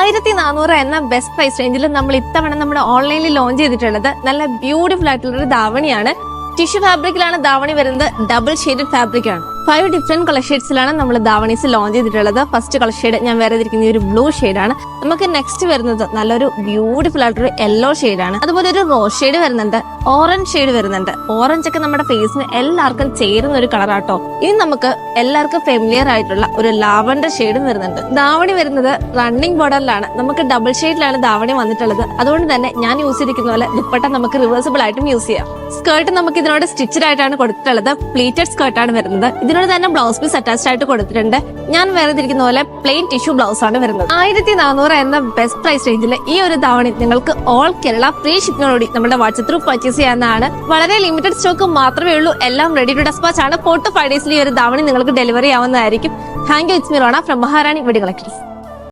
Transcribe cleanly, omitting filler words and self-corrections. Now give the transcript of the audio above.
1400 എന്ന best price റേഞ്ചിൽ നമ്മൾ ഇത്തവണ നമ്മുടെ ഓൺലൈനിൽ ലോഞ്ച് ചെയ്തിട്ടുള്ളത് നല്ല ബ്യൂട്ടിഫുൾ ആയിട്ടുള്ള ഒരു ധാവണിയാണ്. ടിഷ്യൂ ഫാബ്രിക്കിലാണ് ധാവണി വരുന്നത്. ഡബിൾ ഷെയ്ഡഡ് ഫാബ്രിക് ആണ്. 5 ഡിഫറെന്റ് കളർ ഷെയ്ഡ്സിലാണ് നമ്മൾ ധാവണീസ് ലോഞ്ച് ചെയ്തിട്ടുള്ളത്. ഫസ്റ്റ് കളർ ഷെയ്ഡ് ഞാൻ വേറെ ഇരിക്കുന്ന ഒരു ബ്ലൂ ഷെയ്ഡാണ്. നമുക്ക് നെക്സ്റ്റ് വരുന്നത് നല്ലൊരു ബ്യൂട്ടിഫുൾ ആയിട്ടൊരു യെല്ലോ ഷെയ്ഡാണ്. അതുപോലെ ഒരു റോസ് ഷെയ്ഡ് വരുന്നുണ്ട്, ഓറഞ്ച് ഷെയ്ഡ് വരുന്നുണ്ട്. ഓറഞ്ച് ഒക്കെ നമ്മുടെ ഫേസിന് എല്ലാവർക്കും ചേരുന്ന ഒരു കളറാട്ടോ. ഇനി നമുക്ക് എല്ലാവർക്കും ഫെമിലിയർ ആയിട്ടുള്ള ഒരു ലാവൻഡർ ഷെയ്ഡും വരുന്നുണ്ട്. ധാവണി വരുന്നത് റണ്ണിംഗ് ബോർഡറിലാണ്. നമുക്ക് ഡബിൾ ഷെയ്ഡിലാണ് ധാവണി വന്നിട്ടുള്ളത്. അതുകൊണ്ട് തന്നെ ഞാൻ യൂസ് ചെയ്തിരിക്കുന്ന പോലെ ദുപ്പട്ട നമുക്ക് റിവേഴ്സിബിൾ ആയിട്ടും യൂസ് ചെയ്യാം. സ്കേർട്ട് നമുക്ക് ഇതിനോട് സ്റ്റിച്ചഡ് ആയിട്ടാണ് കൊടുത്തിട്ടുള്ളത്. പ്ലീറ്റഡ് സ്കേർട്ടാണ് വരുന്നത്. ഇതിനോട് തന്നെ ബ്ലൗസ് പീസ് അറ്റാച്ച്ഡ് ആയിട്ട് കൊടുത്തിട്ടുണ്ട്. ഞാൻ വേറെ ഇരിക്കുന്ന പോലെ പ്ലെയിൻ ടിഷ്യൂ ബ്ലൗസ് ആണ് വരുന്നത്. 1400 എന്ന ബെസ്റ്റ് പ്രൈസ് റേഞ്ചിൽ ഈ ഒരു ധാവണി നിങ്ങൾക്ക് ഓൾ കേരള ഫ്രീ ഷിപ്പിംഗോടുകൂടി നമ്മുടെ വാട്സ്ആപ്പ് ത്രൂ പർച്ചേസ് ചെയ്യാവുന്നതാണ്. വളരെ ലിമിറ്റഡ് സ്റ്റോക്ക് മാത്രമേ ഉള്ളൂ. എല്ലാം റെഡി ടു ഡെസ്പാച്ച് ആണ്. 4 to 5 ഡേയ്സിൽ ഈ ഒരു ധാവണി നിങ്ങൾക്ക് ഡെലിവറി ആവുന്നതായിരിക്കും. Thank you. It's me Rona from Maharani wedding collections.